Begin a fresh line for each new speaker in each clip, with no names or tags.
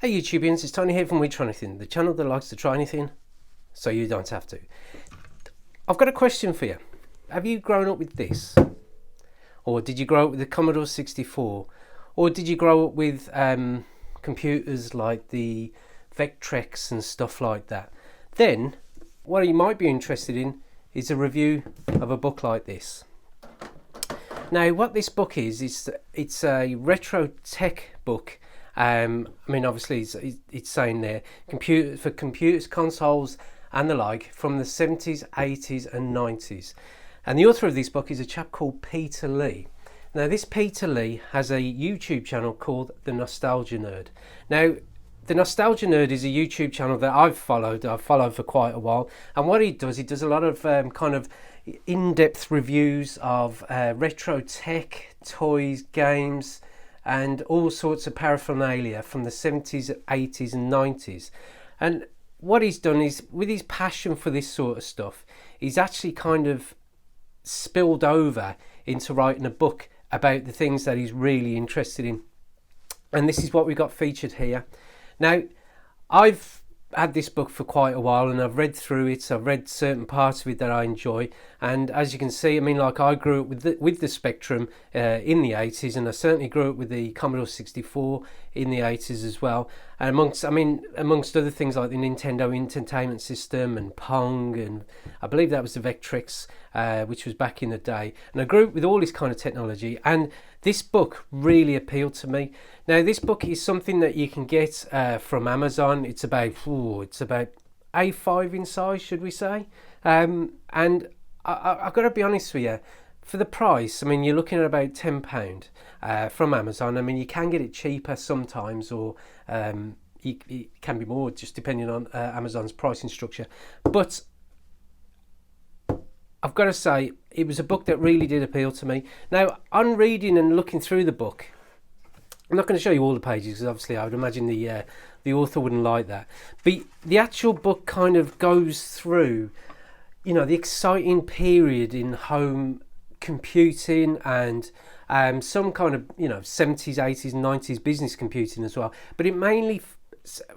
Hey YouTubians, it's Tony here from We Try Anything, the channel that likes to try anything so you don't have to. I've got a question for you. Have you grown up with this? Or did you grow up with the Commodore 64? Or did you grow up with computers like the Vectrex and stuff like that? Then, what you might be interested in is a review of a book like this. Now, what this book is it's a retro tech book. I mean, obviously, it's saying there, for computers, consoles, and the like, from the 70s, 80s, and 90s. And the author of this book is a chap called Peter Lee. Now, this Peter Lee has a YouTube channel called The Nostalgia Nerd. Now, The Nostalgia Nerd is a YouTube channel that I've followed for quite a while. And what he does a lot of kind of in-depth reviews of retro tech, toys, games, and all sorts of paraphernalia from the 70s, 80s and 90s. And what he's done is, with his passion for this sort of stuff, he's actually kind of spilled over into writing a book about the things that he's really interested in. And this is what we got featured here. Now, I've had this book for quite a while and I've read through it. I've read certain parts of it that I enjoy, and as you can see, I mean, like, I grew up with the Spectrum in the 80s, and I certainly grew up with the Commodore 64 in the 80s as well, and amongst other things like the Nintendo Entertainment System and Pong, and I believe that was the Vectrex, which was back in the day. And I grew up with all this kind of technology, and this book really appealed to me. Now, this book is something that you can get from Amazon. It's about A5 in size, should we say? And I've got to be honest with you, for the price, I mean, you're looking at about £10 from Amazon. I mean, you can get it cheaper sometimes, or it can be more, just depending on Amazon's pricing structure. But I've got to say, it was a book that really did appeal to me. Now, on reading and looking through the book, I'm not going to show you all the pages, because obviously I would imagine the author wouldn't like that. But the actual book kind of goes through, you know, the exciting period in home computing, and some kind of, you know, 70s, 80s, 90s business computing as well. But it mainly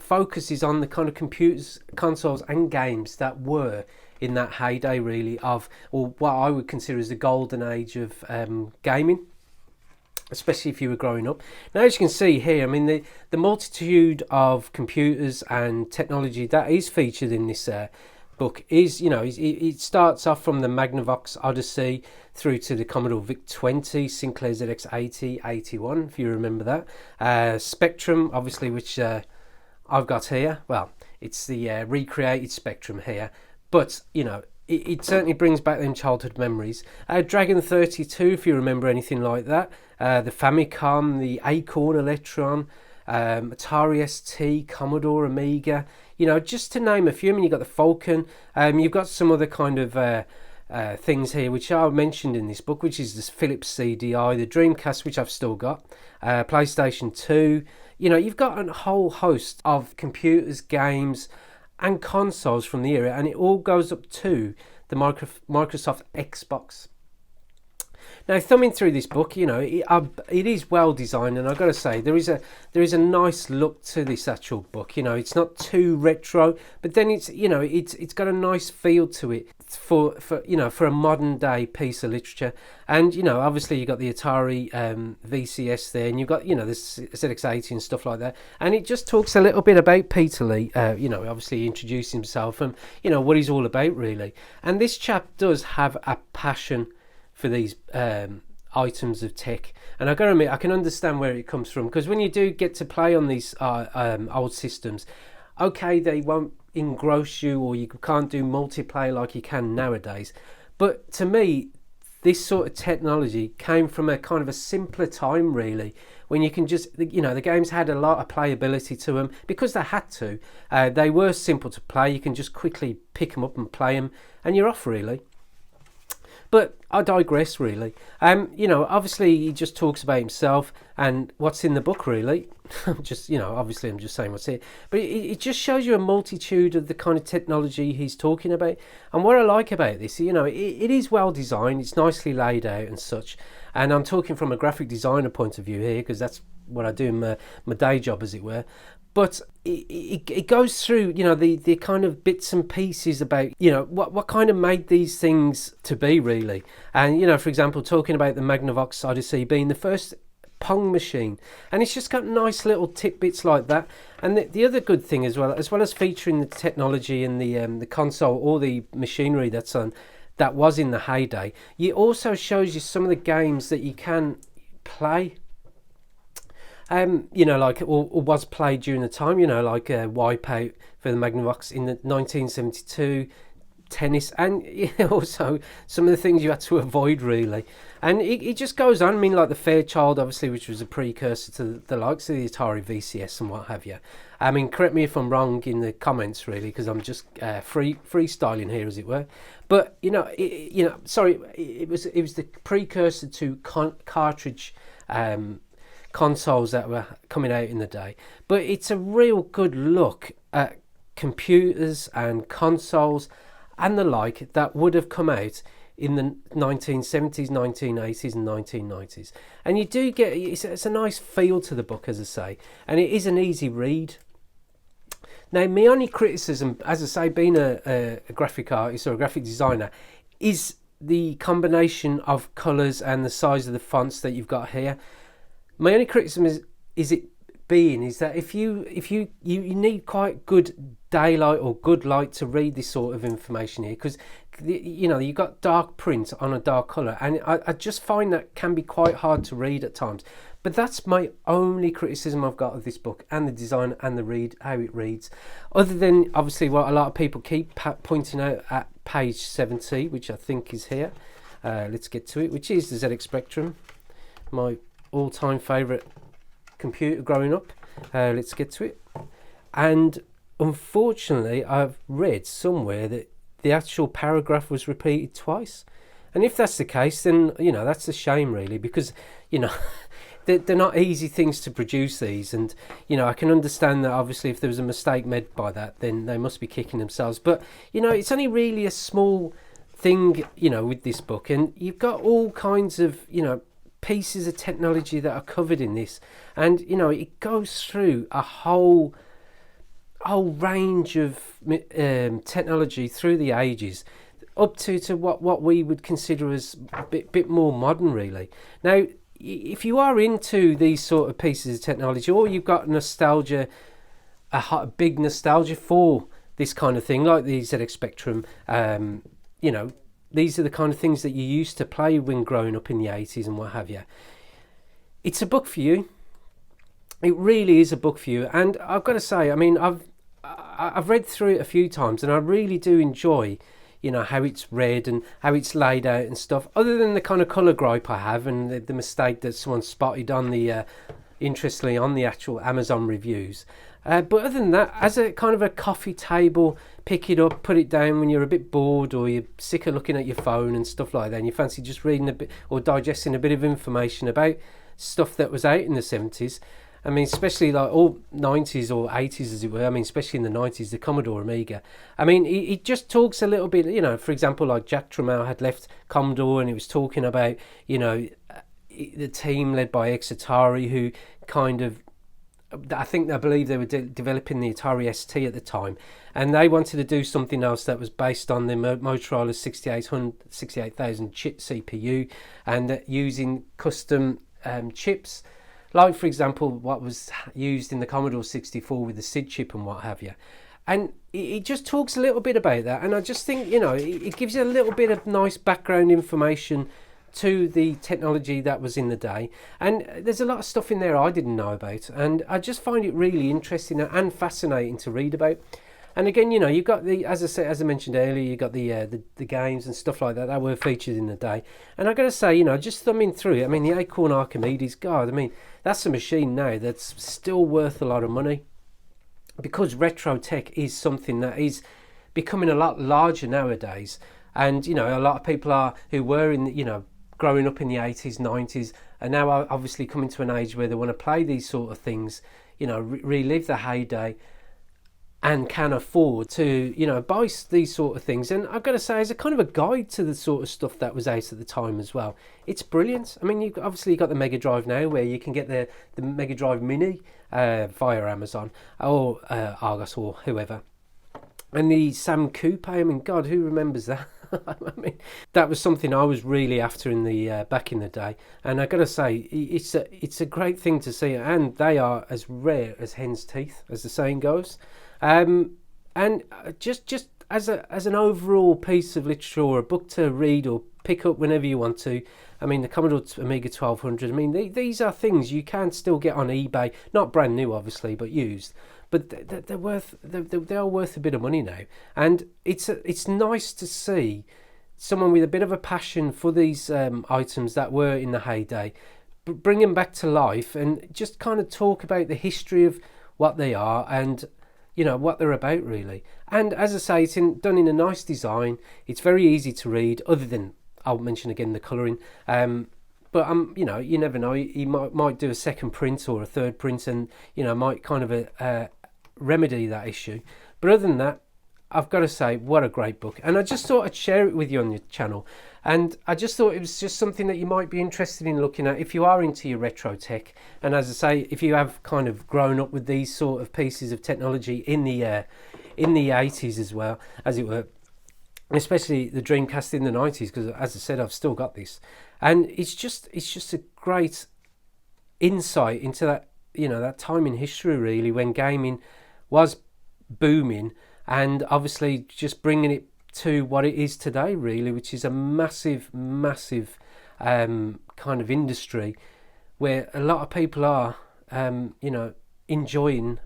focuses on the kind of computers, consoles, and games that were in that heyday, really, of, or what I would consider as the golden age of gaming, especially if you were growing up. Now, as you can see here, I mean, the multitude of computers and technology that is featured in this book is, you know, it starts off from the Magnavox Odyssey through to the Commodore VIC-20, Sinclair ZX80, 81, if you remember that. Spectrum, obviously, which I've got here. Well, it's the recreated Spectrum here, but, you know, it certainly brings back them childhood memories. Dragon 32, if you remember anything like that. The Famicom, the Acorn Electron, Atari ST, Commodore, Amiga, you know, just to name a few. I mean, you've got the Falcon. You've got some other kind of things here which are mentioned in this book, which is the Philips CDI, the Dreamcast, which I've still got, PlayStation 2. You know, you've got a whole host of computers, games, and consoles from the era, and it all goes up to the Microsoft Xbox. Now, thumbing through this book, you know, it is well designed, and I've got to say, there is a nice look to this actual book. You know, it's not too retro, but then it's, you know, it's got a nice feel to it for you know, for a modern day piece of literature. And, you know, obviously you've got the Atari VCS there, and you've got, you know, the ZX80 and stuff like that. And it just talks a little bit about Peter Lee. You know, obviously he introduced himself and, you know, what he's all about, really. And this chap does have a passion for these items of tech, and I've got to admit, I can understand where it comes from, because when you do get to play on these old systems, okay, they won't engross you, or you can't do multiplayer like you can nowadays, but to me, this sort of technology came from a kind of a simpler time, really, when you can just, you know, the games had a lot of playability to them because they had to. They were simple to play. You can just quickly pick them up and play them, and you're off, really. But I digress, really. You know, obviously he just talks about himself and what's in the book, really. Just, you know, obviously I'm just saying what's here. But it just shows you a multitude of the kind of technology he's talking about. And what I like about this, you know, it is well designed. It's nicely laid out and such. And I'm talking from a graphic designer point of view here, because that's what I do in my day job, as it were. but it goes through, you know, the kind of bits and pieces about, you know, what kind of made these things to be, really. And, you know, for example, talking about the Magnavox Odyssey being the first Pong machine, and it's just got nice little tidbits like that. And the other good thing as well as featuring the technology and the console, or the machinery that was in the heyday, it also shows you some of the games that you can play. You know, like, or was played during the time, you know, like Wipeout for the Magnavox in the 1972, tennis, and also some of the things you had to avoid, really. And it just goes on. I mean, like the Fairchild, obviously, which was a precursor to the likes of the Atari VCS and what have you. I mean, correct me if I'm wrong in the comments, really, because I'm just freestyling here, as it were. But you know, it was the precursor to cartridge consoles that were coming out in the day. But it's a real good look at computers and consoles and the like that would have come out in the 1970s, 1980s and 1990s. And you do get, it's a nice feel to the book, as I say, and it is an easy read. Now, my only criticism, as I say, being a graphic artist or a graphic designer, is the combination of colours and the size of the fonts that you've got here. My only criticism is that if you need quite good daylight or good light to read this sort of information here, because you know, you've got dark print on a dark colour, and I just find that can be quite hard to read at times. But that's my only criticism I've got of this book, and the design and how it reads, other than obviously what a lot of people keep pointing out at page 70, which I think is here. Let's get to it, which is the ZX Spectrum, my all-time favourite computer growing up. Let's get to it. And unfortunately, I've read somewhere that the actual paragraph was repeated twice. And if that's the case, then, you know, that's a shame, really, because, you know, they're not easy things to produce, these. And, you know, I can understand that obviously if there was a mistake made by that, then they must be kicking themselves. But, you know, it's only really a small thing, you know, with this book. And you've got all kinds of, you know, pieces of technology that are covered in this, and you know, it goes through a whole range of technology through the ages, up to what we would consider as a bit more modern, really. Now, if you are into these sort of pieces of technology, or you've got nostalgia, a big nostalgia for this kind of thing, like the ZX Spectrum, you know, these are the kind of things that you used to play when growing up in the 80s and what have you. It's a book for you. It really is a book for you. And I've got to say, I mean, I've read through it a few times, and I really do enjoy, you know, how it's read and how it's laid out and stuff, other than the kind of colour gripe I have and the mistake that someone spotted on the, interestingly, on the actual Amazon reviews. But other than that, as a kind of a coffee table, pick it up, put it down when you're a bit bored, or you're sick of looking at your phone and stuff like that, and you fancy just reading a bit or digesting a bit of information about stuff that was out in the 70s. I mean, especially like all 90s or 80s, as it were. I mean, especially in the 90s, the Commodore Amiga. I mean, it just talks a little bit, you know, for example, like Jack Tramiel had left Commodore, and it was talking about, you know, the team led by ex-Atari, who kind of, I believe they were developing the Atari ST at the time, and they wanted to do something else that was based on the Motorola 68,000 chip CPU, and using custom chips, like, for example, what was used in the Commodore 64 with the SID chip and what have you. And it just talks a little bit about that, and I just think, you know, it gives you a little bit of nice background information to the technology that was in the day. And there's a lot of stuff in there I didn't know about, and I just find it really interesting and fascinating to read about. And again, you know, you've got the, as I mentioned earlier, you've got the games and stuff like that were featured in the day. And I've got to say, you know, just thumbing through it, I mean, the Acorn Archimedes, God, I mean, that's a machine now that's still worth a lot of money, because retro tech is something that is becoming a lot larger nowadays. And, you know, a lot of people who were in, you know, growing up in the 80s, 90s, are now obviously coming to an age where they want to play these sort of things, you know, relive the heyday. and can afford to, you know, buy these sort of things. And I've got to say, as a kind of a guide to the sort of stuff that was out at the time as well, it's brilliant. I mean, you obviously got the Mega Drive now, where you can get the Mega Drive Mini via Amazon or Argos or whoever. And the Sam Coupe, I mean, God, who remembers that? I mean, that was something I was really after in the back in the day. And I got to say, it's a great thing to see, and they are as rare as hen's teeth, as the saying goes. And just as an overall piece of literature, or a book to read or pick up whenever you want to. I mean, the Commodore Amiga 1200. I mean, these are things you can still get on eBay, not brand new, obviously, but used. But they are worth a bit of money now, and it's nice to see someone with a bit of a passion for these items that were in the heyday, bring them back to life, and just kind of talk about the history of what they are and, you know, what they're about really. And as I say, it's done in a nice design. It's very easy to read, other than, I'll mention again, the colouring. But you know, you never know. He might do a second print or a third print, and, you know, might kind of remedy that issue. But other than that, I've got to say, what a great book. And I just thought I'd share it with you on your channel. And I just thought it was just something that you might be interested in looking at if you are into your retro tech. And as I say, if you have kind of grown up with these sort of pieces of technology in the 80s as well, as it were, especially the Dreamcast in the 90s, because as I said, I've still got this. And it's just a great insight into that, you know, that time in history really, when gaming was booming, and obviously just bringing it to what it is today really, which is a massive kind of industry where a lot of people are you know, enjoying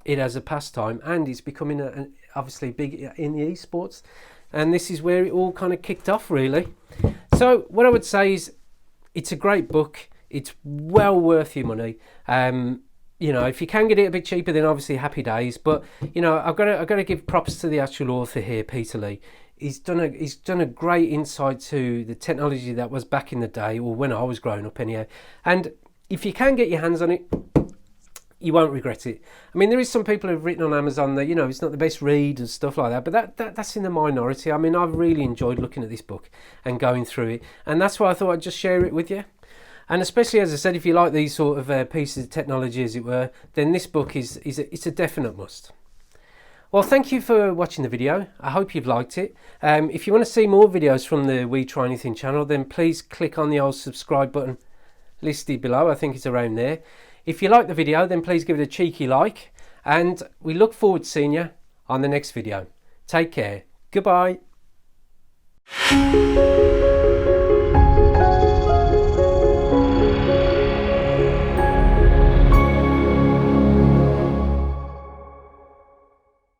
it as a pastime, and it's becoming obviously big in the esports. And this is where it all kind of kicked off really. So what I would say is, it's a great book. It's well worth your money. You know, if you can get it a bit cheaper, then obviously happy days. But, you know, I've got to give props to the actual author here, Peter Lee. He's done a great insight to the technology that was back in the day, or when I was growing up anyhow. And if you can get your hands on it, you won't regret it. I mean, there is some people who've written on Amazon that, you know, it's not the best read and stuff like that, but that's in the minority. I mean, I've really enjoyed looking at this book and going through it, and that's why I thought I'd just share it with you. And especially, as I said, if you like these sort of pieces of technology, as it were, then this book is a definite must. Well, thank you for watching the video. I hope you've liked it. If you want to see more videos from the We Try Anything channel, then please click on the old subscribe button listed below. I think it's around there. If you like the video, then please give it a cheeky like, and we look forward to seeing you on the next video. Take care. Goodbye.